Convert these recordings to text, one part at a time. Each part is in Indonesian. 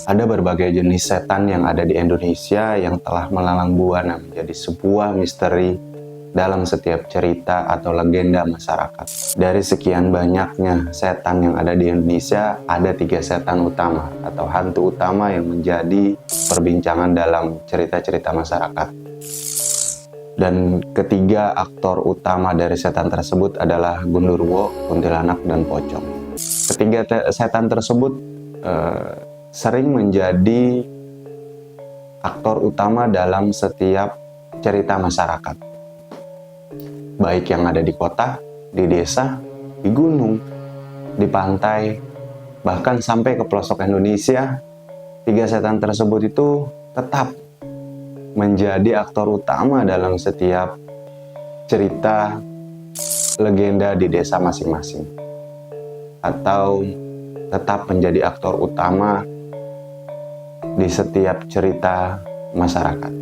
Ada berbagai jenis setan yang ada di Indonesia yang telah melalang buana menjadi sebuah misteri dalam setiap cerita atau legenda masyarakat. Dari sekian banyaknya setan yang ada di Indonesia, ada 3 setan utama atau hantu utama yang menjadi perbincangan dalam cerita-cerita masyarakat. Dan ketiga aktor utama dari setan tersebut adalah Gundurwo, Kuntilanak, dan Pocong. Ketiga setan tersebut sering menjadi aktor utama dalam setiap cerita masyarakat, baik yang ada di kota, di desa, di gunung, di pantai, bahkan sampai ke pelosok Indonesia. 3 setan tersebut itu tetap menjadi aktor utama dalam setiap cerita legenda di desa masing-masing, atau tetap menjadi aktor utama di setiap cerita masyarakat.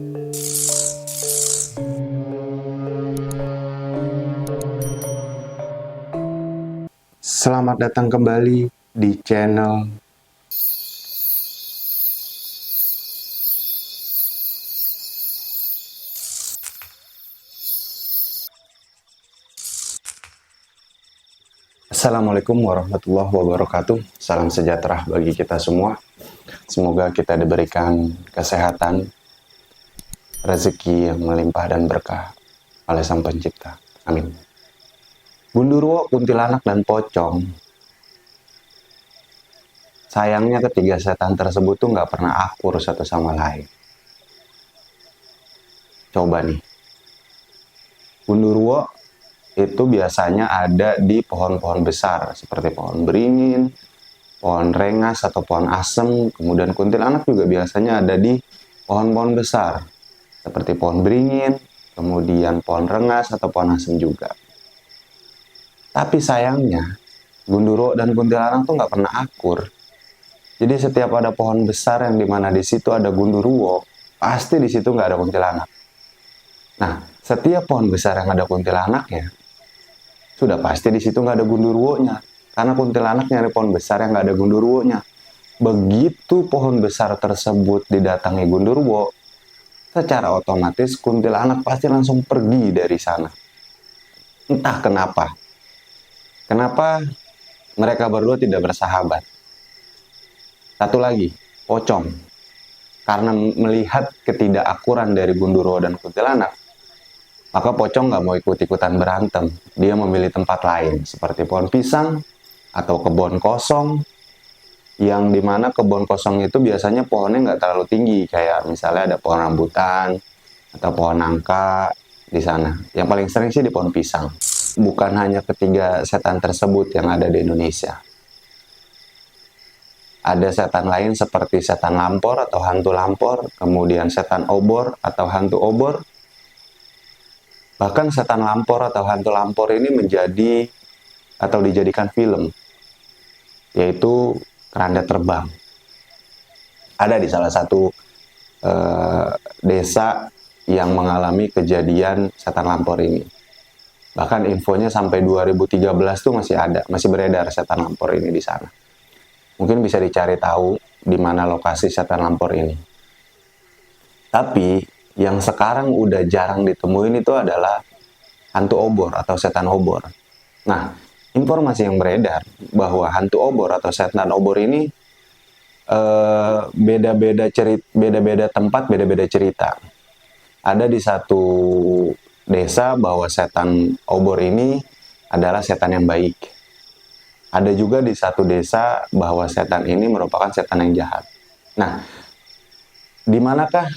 Selamat datang kembali di channel Assalamualaikum warahmatullahi wabarakatuh. Salam sejahtera bagi kita semua. Semoga kita diberikan kesehatan, rezeki yang melimpah dan berkah oleh Sang Pencipta. Amin. Gundurwo, Kuntilanak, dan Pocong. Sayangnya ketiga setan tersebut tuh nggak pernah akur satu sama lain. Coba nih. Gundurwo itu biasanya ada di pohon-pohon besar seperti pohon beringin, pohon rengas atau pohon asem. Kemudian kuntilanak juga biasanya ada di pohon-pohon besar seperti pohon beringin, kemudian pohon rengas atau pohon asem juga. Tapi sayangnya Gundurwo dan kuntilanak tuh nggak pernah akur. Jadi setiap ada pohon besar yang dimana di situ ada Gundurwo, pasti di situ nggak ada kuntilanak. Nah, setiap pohon besar yang ada kuntilanaknya, sudah pasti di situ nggak ada Gundurwo-nya, karena kuntilanak nyari pohon besar yang nggak ada Gundurwo-nya. Begitu pohon besar tersebut didatangi Gundurwo, secara otomatis kuntilanak pasti langsung pergi dari sana. Entah kenapa. Kenapa mereka berdua tidak bersahabat? Satu lagi, Pocong. Karena melihat ketidakakuran dari Gundurwo dan kuntilanak, maka Pocong nggak mau ikut-ikutan berantem. Dia memilih tempat lain, seperti pohon pisang atau kebun kosong, yang dimana kebun kosong itu biasanya pohonnya nggak terlalu tinggi, kayak misalnya ada pohon rambutan atau pohon nangka di sana. Yang paling sering sih di pohon pisang. Bukan hanya ketiga setan tersebut yang ada di Indonesia. Ada setan lain seperti setan lampor atau hantu lampor, kemudian setan obor atau hantu obor. Bahkan setan lampor atau hantu lampor ini menjadi atau dijadikan film, yaitu Keranda Terbang. Ada di salah satu desa yang mengalami kejadian setan lampor ini. Bahkan infonya sampai 2013 tuh masih ada, masih beredar setan lampor ini di sana. Mungkin bisa dicari tahu di mana lokasi setan lampor ini. Tapi yang sekarang udah jarang ditemuin itu adalah hantu obor atau setan obor. Nah, informasi yang beredar bahwa hantu obor atau setan obor ini beda-beda tempat, beda-beda cerita. Ada di satu desa bahwa setan obor ini adalah setan yang baik. Ada juga di satu desa bahwa setan ini merupakan setan yang jahat. Nah, di manakah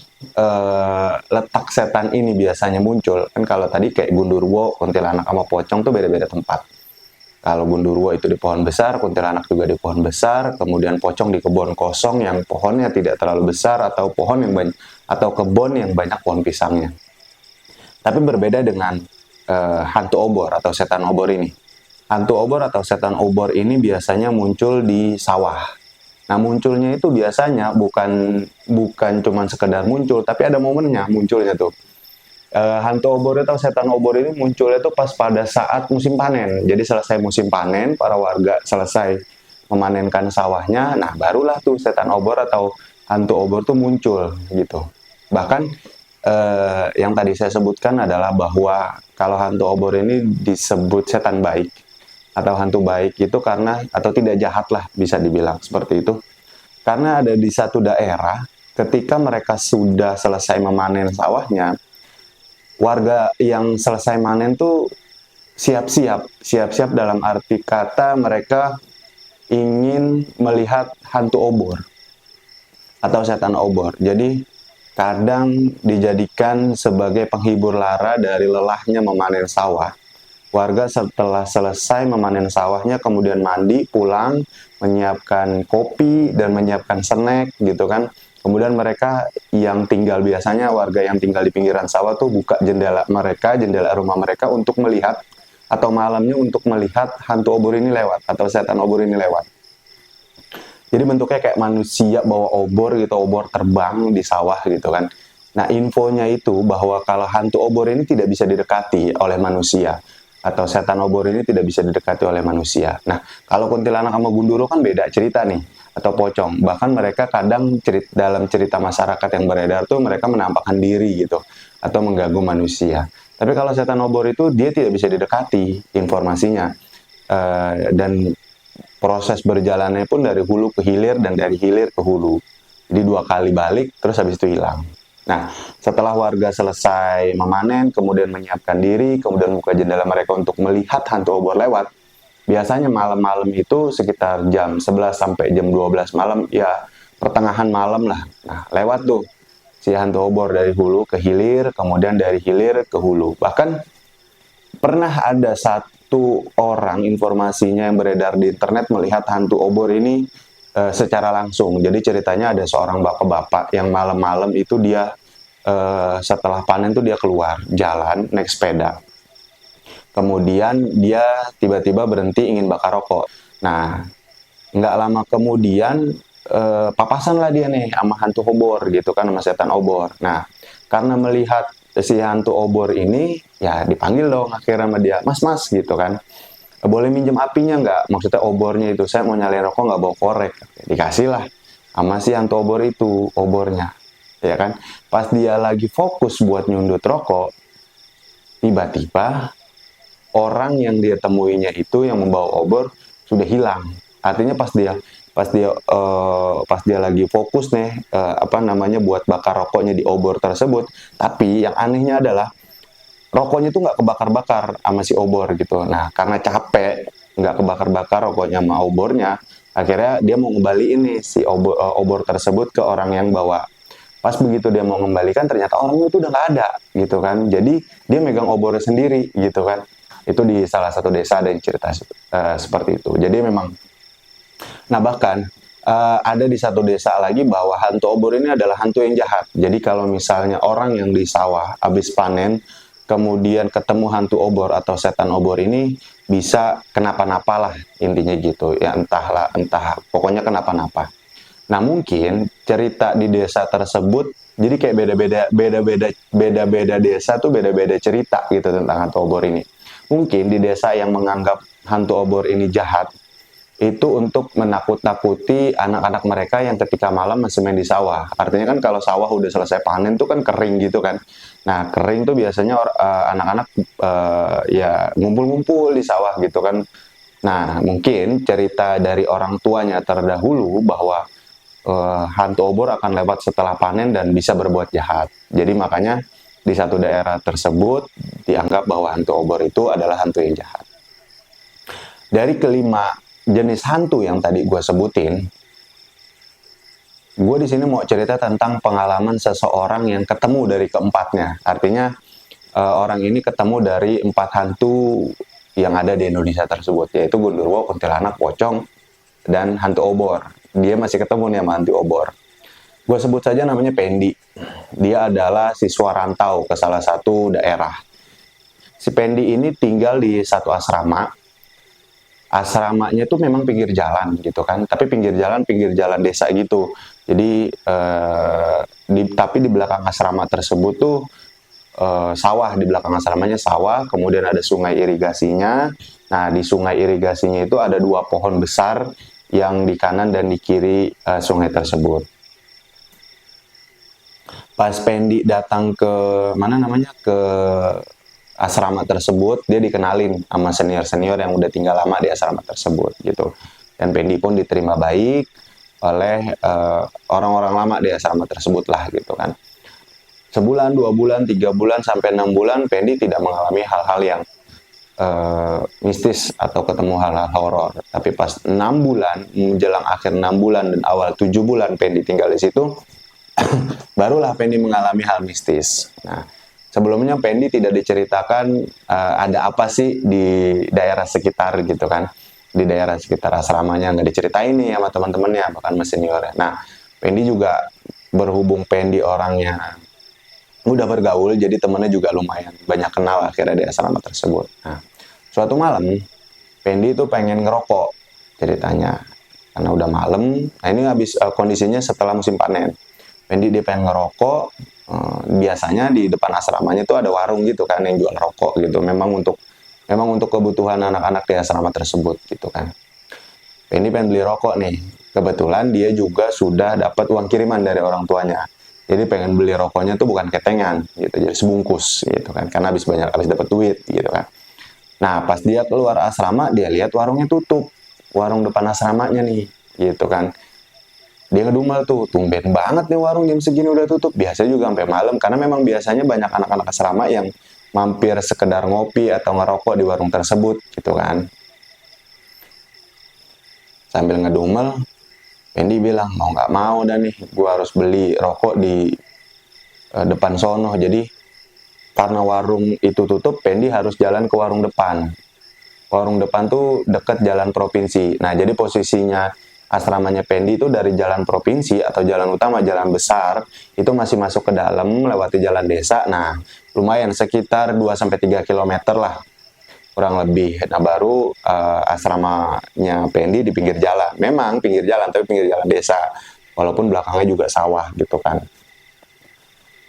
letak setan ini biasanya muncul? Kan kalau tadi kayak Gundurwo, kuntilanak sama Pocong tuh beda-beda tempat. Kalau Gundurwo itu di pohon besar, kuntilanak juga di pohon besar, kemudian Pocong di kebun kosong yang pohonnya tidak terlalu besar, atau pohon yang banyak, atau kebun yang banyak pohon pisangnya. Tapi berbeda dengan hantu obor atau setan obor ini. Hantu obor atau setan obor ini biasanya muncul di sawah. Nah, munculnya itu biasanya bukan cuma sekedar muncul, tapi ada momennya munculnya tuh. Hantu obor atau setan obor ini munculnya tuh pas pada saat musim panen. Jadi selesai musim panen, para warga selesai memanenkan sawahnya, nah barulah tuh setan obor atau hantu obor tuh muncul gitu. Bahkan yang tadi saya sebutkan adalah bahwa kalau hantu obor ini disebut setan baik atau hantu baik itu karena, atau tidak jahat lah bisa dibilang seperti itu, karena ada di satu daerah ketika mereka sudah selesai memanen sawahnya, warga yang selesai manen tuh siap-siap dalam arti kata mereka ingin melihat hantu obor atau setan obor. Jadi kadang dijadikan sebagai penghibur lara dari lelahnya memanen sawah. Warga setelah selesai memanen sawahnya kemudian mandi, pulang, menyiapkan kopi dan menyiapkan snack gitu kan. Kemudian mereka yang tinggal, biasanya warga yang tinggal di pinggiran sawah tuh buka jendela mereka, jendela rumah mereka untuk melihat, atau malamnya untuk melihat hantu obor ini lewat atau setan obor ini lewat. Jadi bentuknya kayak manusia bawa obor gitu, obor terbang di sawah gitu kan. Nah infonya itu bahwa kalau hantu obor ini tidak bisa didekati oleh manusia, atau setan obor ini tidak bisa didekati oleh manusia. Nah kalau kuntilanak sama gundurwo kan beda cerita nih, atau pocong. Bahkan mereka kadang dalam cerita masyarakat yang beredar tuh mereka menampakkan diri gitu, atau mengganggu manusia. Tapi kalau setan obor itu dia tidak bisa didekati informasinya. Dan proses berjalannya pun dari hulu ke hilir dan dari hilir ke hulu. Jadi 2 kali balik terus habis itu hilang. Nah, setelah warga selesai memanen, kemudian menyiapkan diri, kemudian buka jendela mereka untuk melihat hantu obor lewat, biasanya malam-malam itu sekitar jam 11 sampai jam 12 malam, ya pertengahan malam lah. Nah, lewat tuh si hantu obor dari hulu ke hilir, kemudian dari hilir ke hulu. Bahkan pernah ada satu orang informasinya yang beredar di internet melihat hantu obor ini secara langsung. Jadi ceritanya ada seorang bapak-bapak yang malam-malam itu dia setelah panen tuh dia keluar jalan naik sepeda. Kemudian dia tiba-tiba berhenti ingin bakar rokok. Nah, nggak lama kemudian papasan lah dia nih sama hantu obor gitu kan, sama setan obor. Nah, karena melihat si hantu obor ini, ya dipanggil dong akhirnya sama dia, mas gitu kan, boleh minjem apinya nggak? Maksudnya obornya itu, saya mau nyalain rokok nggak bawa korek. Dikasih lah sama si hantu obor itu obornya, ya kan. Pas dia lagi fokus buat nyundut rokok, tiba-tiba orang yang dia temuinya itu yang membawa obor sudah hilang. Artinya pas dia lagi fokus nih buat bakar rokoknya di obor tersebut, tapi yang anehnya adalah rokoknya tuh nggak kebakar-bakar sama si obor gitu. Nah karena capek nggak kebakar-bakar rokoknya sama obornya, akhirnya dia mau ngembaliin nih si obor tersebut ke orang yang bawa. Pas begitu dia mau ngembalikan, ternyata orangnya itu udah nggak ada gitu kan. Jadi dia megang obornya sendiri gitu kan. Itu di salah satu desa ada yang cerita seperti itu. Jadi memang, nah bahkan ada di satu desa lagi bahwa hantu obor ini adalah hantu yang jahat. Jadi kalau misalnya orang yang di sawah habis panen, kemudian ketemu hantu obor atau setan obor ini, bisa kenapa-napa lah intinya gitu. Ya entah pokoknya kenapa-napa. Nah mungkin cerita di desa tersebut, jadi kayak beda-beda desa tuh beda-beda cerita gitu tentang hantu obor ini. Mungkin di desa yang menganggap hantu obor ini jahat, itu untuk menakut-nakuti anak-anak mereka yang ketika malam masih main di sawah. Artinya kan kalau sawah udah selesai panen tuh kan kering gitu kan. Nah kering tuh biasanya anak-anak ya ngumpul-ngumpul di sawah gitu kan. Nah mungkin cerita dari orang tuanya terdahulu bahwa hantu obor akan lewat setelah panen dan bisa berbuat jahat. Jadi makanya di satu daerah tersebut dianggap bahwa hantu obor itu adalah hantu yang jahat. Dari kelima jenis hantu yang tadi gue sebutin, gue di sini mau cerita tentang pengalaman seseorang yang ketemu dari keempatnya. Artinya orang ini ketemu dari 4 hantu yang ada di Indonesia tersebut, yaitu gundurwo, kuntilanak, pocong, dan hantu obor. Dia masih ketemu nih sama hantu obor. Gue sebut saja namanya Pendi. Dia adalah siswa rantau ke salah satu daerah. Si Pendi ini tinggal di satu asrama. Asramanya tuh memang pinggir jalan gitu kan, tapi pinggir jalan desa gitu. Jadi tapi di belakang asrama tersebut tuh sawah, di belakang asramanya sawah, kemudian ada sungai irigasinya. Nah di sungai irigasinya itu ada 2 pohon besar yang di kanan dan di kiri sungai tersebut. Pas Pendi datang ke ke asrama tersebut, dia dikenalin sama senior-senior yang udah tinggal lama di asrama tersebut gitu. Dan Pendi pun diterima baik oleh orang-orang lama di asrama tersebut lah gitu kan. Sebulan, 2 bulan, 3 bulan, sampai 6 bulan, Pendi tidak mengalami hal-hal yang mistis atau ketemu hal-hal horor. Tapi pas 6 bulan, menjelang akhir 6 bulan dan awal 7 bulan Pendi tinggal di situ, barulah Pendi mengalami hal mistis. Nah, sebelumnya Pendi tidak diceritakan ada apa sih di daerah sekitar gitu kan. Di daerah sekitar asramanya nggak diceritain nih sama teman-temannya, bahkan sama seniornya. Nah, Pendi juga berhubung Pendi orangnya udah bergaul, jadi temennya juga lumayan banyak kenal akhirnya di asrama tersebut. Nah, suatu malam, Pendi itu pengen ngerokok ceritanya. Karena udah malam, nah ini habis kondisinya setelah musim panen. Pendi dia pengen ngerokok, biasanya di depan asramanya tuh ada warung gitu kan yang jual rokok gitu. Memang untuk kebutuhan anak-anak di asrama tersebut gitu kan. Pendi pengen beli rokok nih. Kebetulan dia juga sudah dapat uang kiriman dari orang tuanya. Jadi pengen beli rokoknya tuh bukan ketengan gitu, jadi sebungkus gitu kan, karena habis dapat duit gitu kan. Nah, pas dia keluar asrama, dia lihat warungnya tutup, warung depan asramanya nih gitu kan. Dia ngedumel tuh, tumben banget nih warung jam segini udah tutup. Biasanya juga sampai malam, karena memang biasanya banyak anak-anak asrama yang mampir sekedar ngopi atau ngerokok di warung tersebut gitu kan. Sambil ngedumel, Pendi bilang, mau nggak mau dah nih, gue harus beli rokok di depan sono. Jadi karena warung itu tutup, Pendi harus jalan ke warung depan. Warung depan tuh deket jalan provinsi. Nah, jadi posisinya asramanya Pendi itu dari jalan provinsi atau jalan utama, jalan besar, itu masih masuk ke dalam, melewati jalan desa. Nah, lumayan sekitar 2-3 km lah, kurang lebih. Nah, baru asramanya Pendi di pinggir jalan. Memang pinggir jalan, tapi pinggir jalan desa. Walaupun belakangnya juga sawah gitu kan.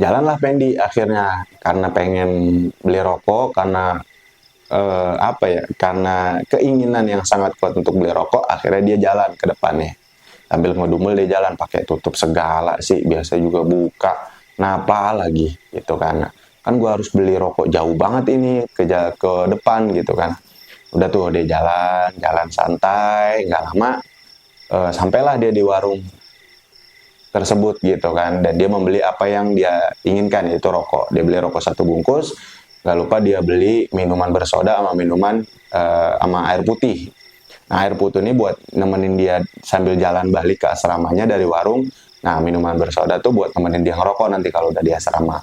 Jalanlah Pendi akhirnya, karena pengen beli rokok, karena karena keinginan yang sangat kuat untuk beli rokok, akhirnya dia jalan ke depannya. Sambil ngedumel dia jalan, pakai tutup segala sih, biasa juga buka. Napa lagi gitu kan. Kan gue harus beli rokok jauh banget ini ke depan gitu kan. Udah tuh dia jalan santai, nggak lama sampailah dia di warung tersebut gitu kan, dan dia membeli apa yang dia inginkan, yaitu rokok. Dia beli rokok 1 bungkus, nggak lupa dia beli minuman bersoda sama sama air putih. Nah, air putih ini buat nemenin dia sambil jalan balik ke asramanya dari warung. Nah, minuman bersoda tuh buat nemenin dia ngerokok nanti kalau udah di asrama.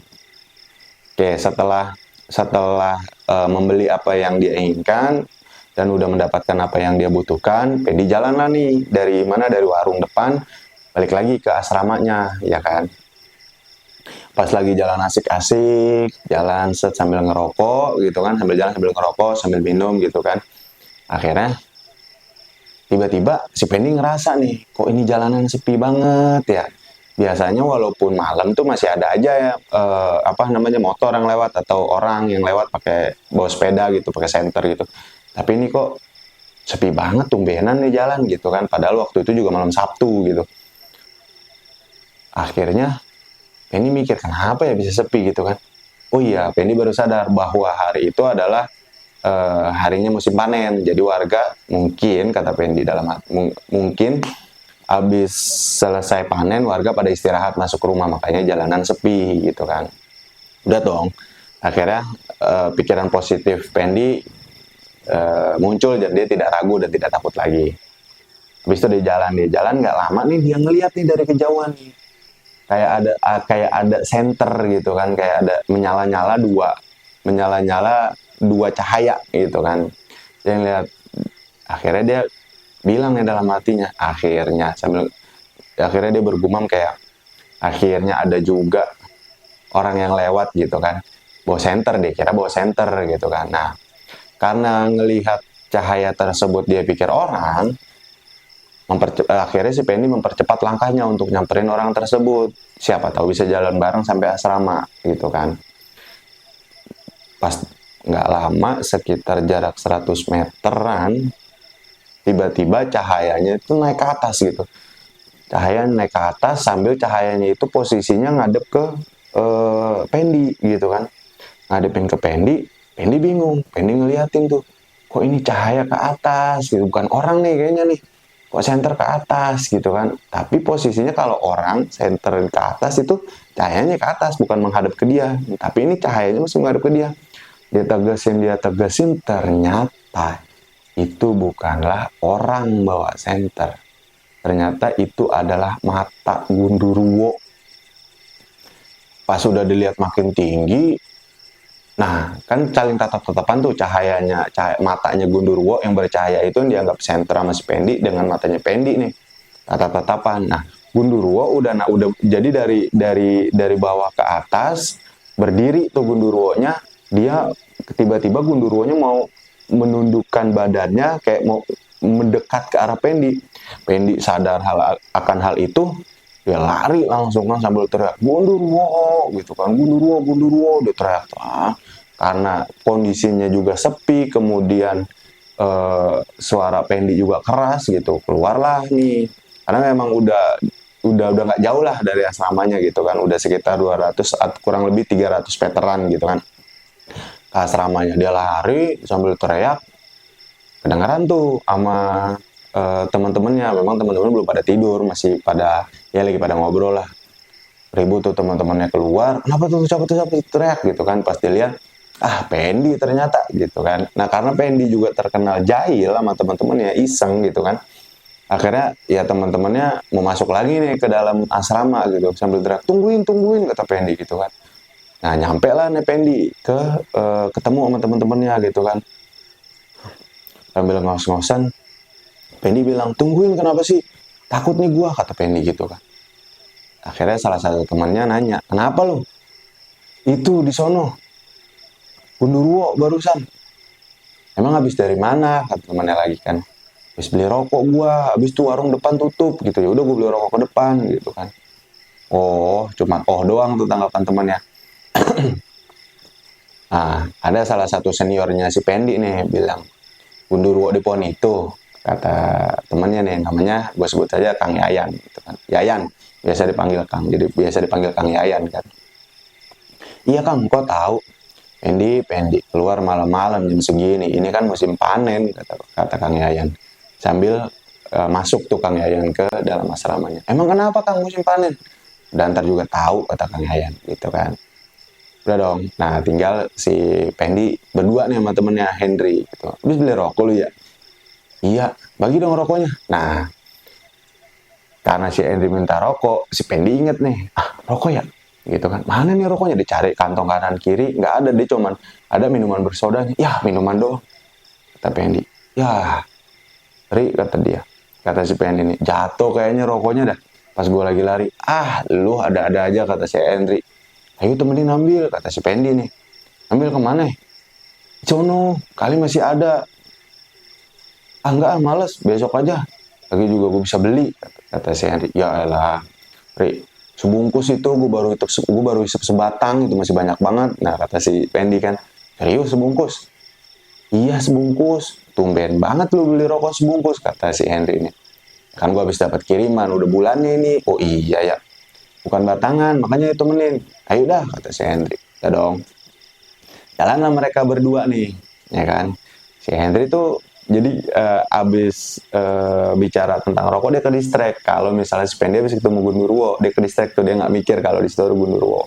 Oke, setelah membeli apa yang dia inginkan dan udah mendapatkan apa yang dia butuhkan, Pendi jalan lah nih dari warung depan balik lagi ke asramanya, ya kan. Pas lagi jalan asik-asik, jalan sambil ngerokok gitu kan, sambil jalan sambil ngerokok, sambil minum gitu kan. Akhirnya tiba-tiba si Pendi ngerasa nih, kok ini jalanan sepi banget ya. Biasanya walaupun malam tuh masih ada aja ya motor yang lewat atau orang yang lewat bawa sepeda gitu, pakai senter gitu. Tapi ini kok sepi banget, tumbenan nih jalan gitu kan. Padahal waktu itu juga malam Sabtu gitu. Akhirnya Pendi mikir, kenapa ya bisa sepi gitu kan. Oh iya, Pendi baru sadar bahwa hari itu adalah harinya musim panen. Jadi warga mungkin, kata Pendi mungkin habis selesai panen, warga pada istirahat masuk ke rumah, makanya jalanan sepi gitu kan. Udah dong, akhirnya pikiran positif Pendi muncul, dan dia tidak ragu dan tidak takut lagi. Habis itu dia jalan nggak lama nih, dia ngeliat nih dari kejauhan nih, kayak ada senter gitu kan, kayak ada menyala-nyala dua cahaya gitu kan. Dia ngeliat, akhirnya dia bilang nih dalam hatinya, akhirnya dia bergumam kayak, akhirnya ada juga orang yang lewat gitu kan, bawa senter, dia kira bawa senter gitu kan. Nah, karena ngelihat cahaya tersebut dia pikir orang, akhirnya si Pendi mempercepat langkahnya untuk nyamperin orang tersebut. Siapa tahu bisa jalan bareng sampai asrama gitu kan. Pas nggak lama, sekitar jarak 100 meteran, tiba-tiba cahayanya itu naik ke atas gitu. Cahaya naik ke atas sambil cahayanya itu posisinya ngadep ke Pendi gitu kan. Ngadepin ke Pendi, Pendi bingung, Pendi ngeliatin tuh, kok ini cahaya ke atas gitu, bukan orang nih kayaknya nih, kok senter ke atas gitu kan. Tapi posisinya kalau orang senter ke atas itu cahayanya ke atas, bukan menghadap ke dia, tapi ini cahayanya masih menghadap ke dia. Dia tegasin, ternyata itu bukanlah orang bawa senter, ternyata itu adalah mata Gundurwo. Pas sudah dilihat makin tinggi, nah kan saling tatap-tatapan tuh cahayanya, matanya Gundurwo yang bercahaya itu yang dianggap senter sama si Pendi dengan matanya Pendi nih, tatap-tatapan. Nah Gundurwo udah jadi dari bawah ke atas berdiri tuh Gundurwonya, dia tiba-tiba Gundurwonya mau menundukkan badannya kayak mau mendekat ke arah Pendi. Pendi sadar akan hal itu, dia lari langsung kan sambil teriak Gundurwo gitu kan, Gundurwo dia teriak. Karena kondisinya juga sepi, kemudian suara Pendi juga keras gitu, keluarlah nih, karena memang udah nggak jauh lah dari asramanya gitu kan, udah sekitar 200 kurang lebih 300 meteran gitu kan ke asramanya. Dia lari sambil teriak, kedengaran tuh sama teman-temannya. Memang teman-teman belum pada tidur, masih pada ya lagi pada ngobrol lah, ribut tuh teman-temannya keluar, kenapa tuh siapa teriak gitu kan. Pas dilihat, Pendi ternyata gitu kan. Nah karena Pendi juga terkenal jahil sama teman-temannya, iseng gitu kan, akhirnya ya teman-temannya mau masuk lagi nih ke dalam asrama gitu sambil teriak tungguin kata Pendi gitu kan. Nah nyampe lah nih Pendi ketemu sama teman-temannya gitu kan, sambil ngos-ngosan Pendi bilang, tungguin kenapa sih, takut nih gua, kata Pendi gitu kan. Akhirnya salah satu temannya nanya, kenapa lu? Itu di sono Gundurwo barusan. Emang habis dari mana? Kata temannya lagi kan. Habis beli rokok gua, habis tuh warung depan tutup gitu. Ya udah gua beli rokok ke depan gitu kan. Oh, cuma doang tuh tanggapan temannya. Nah, ada salah satu seniornya si Pendi nih bilang, Gundurwo di pohon itu, kata temannya nih, namanya gue sebut saja Kang Yayan gitu kan. Yayan, biasa dipanggil Kang, jadi biasa dipanggil Kang Yayan kan. Iya Kang, kok tahu? Pendi keluar malam-malam jam segini, ini kan musim panen, kata Kang Yayan. Sambil masuk tuh Kang Yayan ke dalam asramanya. Emang kenapa Kang musim panen? Dan ntar juga tahu, kata Kang Yayan gitu kan. Udah dong. Nah tinggal si Pendi berdua nih sama temennya Henry gitu. Habis beli rokok lu ya? Iya, bagi dong rokoknya. Nah, karena si Henry minta rokok, si Pendi inget nih, rokok ya? Gitu kan, mana nih rokoknya? Dicari kantong kanan kiri, nggak ada, dia cuman ada minuman bersodanya. Ya, minuman doang, kata Pendi. Ya, Ri, kata dia. Kata si Pendi nih, jatuh kayaknya rokoknya dah. Pas gue lagi lari, lu ada-ada aja, kata si Henry. Ayo temenin ambil, kata si Pendi nih. Ambil kemana? Sono, kali masih ada. Enggak, males, besok aja. Lagi juga gue bisa beli, kata si Henry. Ya elah, Ri, sebungkus itu gue baru isep sebatang, itu masih banyak banget. Nah kata si Pendi kan, serius sebungkus? Iya sebungkus, tumben banget lu beli rokok sebungkus, kata si Henry ini. Kan gue habis dapat kiriman, udah bulannya ini. Oh iya ya, bukan batangan, makanya temenin. Ayo dah, kata si Henry. Ya dong. Jalanlah mereka berdua nih, ya kan. Si Henry tuh jadi abis bicara tentang rokok, dia ke distract. Kalau misalnya si Pendi abis ketemu Gundurwo, dia ke distract tuh, dia nggak mikir kalau di situ ada Gundurwo.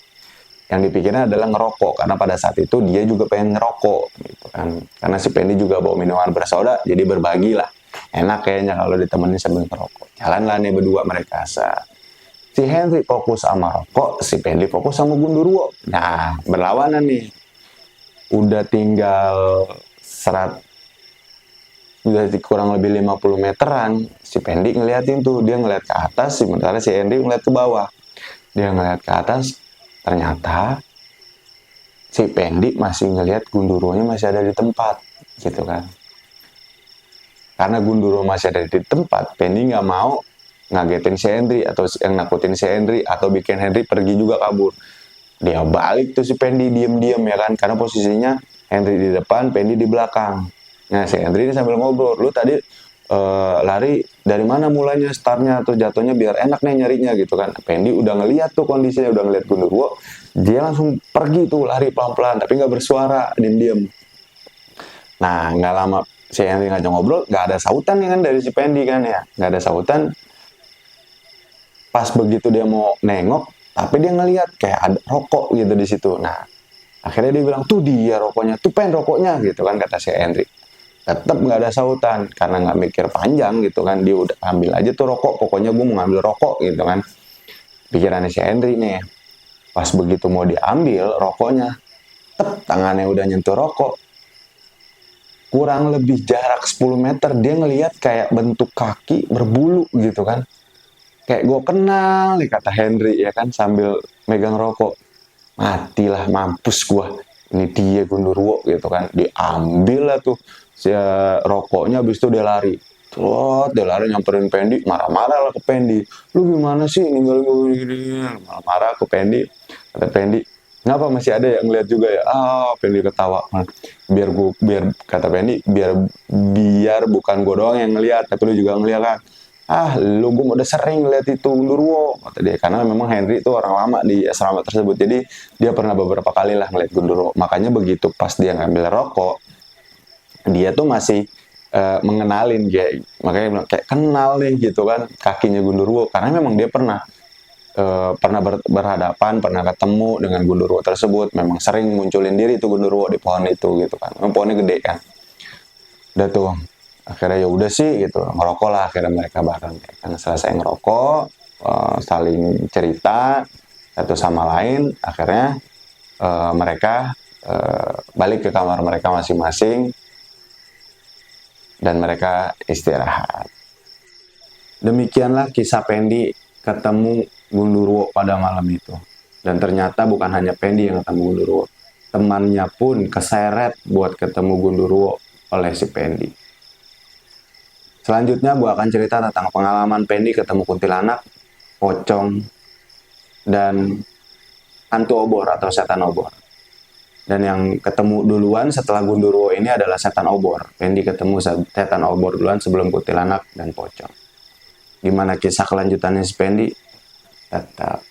Yang dipikirnya adalah ngerokok, karena pada saat itu dia juga pengen ngerokok gitu kan. Karena si Pendi juga bawa minuman bersoda, jadi berbagi lah. Enak kayaknya kalau ditemenin sambil ngerokok. Jalanlah nih berdua mereka. Si Henry fokus sama rokok, si Pendi fokus sama Gundurwo. Nah, berlawanan nih. Udah tinggal udah kurang lebih 50 meteran, si Pendi ngeliatin tuh, dia ngeliat ke atas, sementara si Henry ngeliat ke bawah. Dia ngeliat ke atas, ternyata si Pendi masih ngeliat Gundurwonya masih ada di tempat, gitu kan. Karena Gundurwo masih ada di tempat, Pendi nggak mau ngagetin si Henry atau yang nakutin si Henry atau bikin Henry pergi juga kabur. Dia balik tuh si Pendi diem-diem ya kan, karena posisinya Henry di depan, Pendi di belakang. Nah si Henry ini sambil ngobrol, lu tadi lari dari mana mulainya, startnya atau jatuhnya biar enak nih nyarinya gitu kan. Pendi udah ngeliat tuh kondisinya, udah ngeliat Gundurwo, dia langsung pergi tuh lari pelan-pelan tapi nggak bersuara, diem-diem. Nah nggak lama si Henry ngajak ngobrol, nggak ada sautan ya kan dari si Pendi kan ya, nggak ada sautan. Pas begitu dia mau nengok, tapi dia ngeliat kayak ada rokok gitu di situ. Nah akhirnya dia bilang, tuh dia rokoknya, tuh pen rokoknya gitu kan, kata si Henry. Tetap nggak ada sautan karena nggak mikir panjang gitu kan, dia udah ambil aja tuh rokok, pokoknya gue mau ngambil rokok gitu kan, pikirannya si Henry nih. Pas begitu mau diambil rokoknya, tangannya udah nyentuh rokok, kurang lebih jarak 10 meter dia ngelihat kayak bentuk kaki berbulu gitu kan, kayak gue kenal nih, kata Henry ya kan sambil megang rokok. Matilah, mampus gue, ini dia Gundurwo gitu kan. Diambil lah tuh si rokoknya, habis itu dia lari. Dia lari nyamperin Pendi, marah-marah lah ke Pendi. Lu gimana sih ninggalin gue gini? Marah-marah ke Pendi. Kata Pendi, ngapa masih ada yang ngeliat juga ya? Pendi ketawa. Biar kata Pendi, biar bukan gue doang yang ngeliat, tapi lu juga ngeliat kan. Lu gue udah sering ngeliat itu Gundurwo, kata dia, karena memang Henry itu orang lama di asrama tersebut, jadi dia pernah beberapa kali lah ngeliat Gundurwo. Makanya begitu pas dia ngambil rokok, dia tuh masih mengenalin, makanya bilang kayak kenal nih gitu kan kakinya Gundurwo, karena memang dia pernah berhadapan, pernah ketemu dengan Gundurwo tersebut, memang sering munculin diri itu Gundurwo di pohon itu gitu kan, memang pohonnya gede kan. Udah tuh akhirnya ya udah sih gitu, ngerokok lah akhirnya mereka bareng ya. Karena selesai ngerokok, saling cerita satu sama lain, akhirnya mereka balik ke kamar mereka masing-masing dan mereka istirahat. Demikianlah kisah Pendi ketemu Gundurwo pada malam itu. Dan ternyata bukan hanya Pendi yang ketemu Gundurwo, temannya pun keseret buat ketemu Gundurwo oleh si Pendi. Selanjutnya gue akan cerita tentang pengalaman Pendi ketemu kuntilanak, pocong, dan hantu obor atau setan obor. Dan yang ketemu duluan setelah Gundurwo ini adalah setan obor. Pendi ketemu setan obor duluan sebelum kuntilanak dan pocong. Gimana kisah kelanjutannya si Pendi? Tetap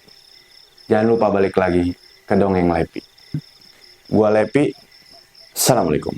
jangan lupa balik lagi ke Dongeng Lepi. Gua Lepi, Assalamualaikum.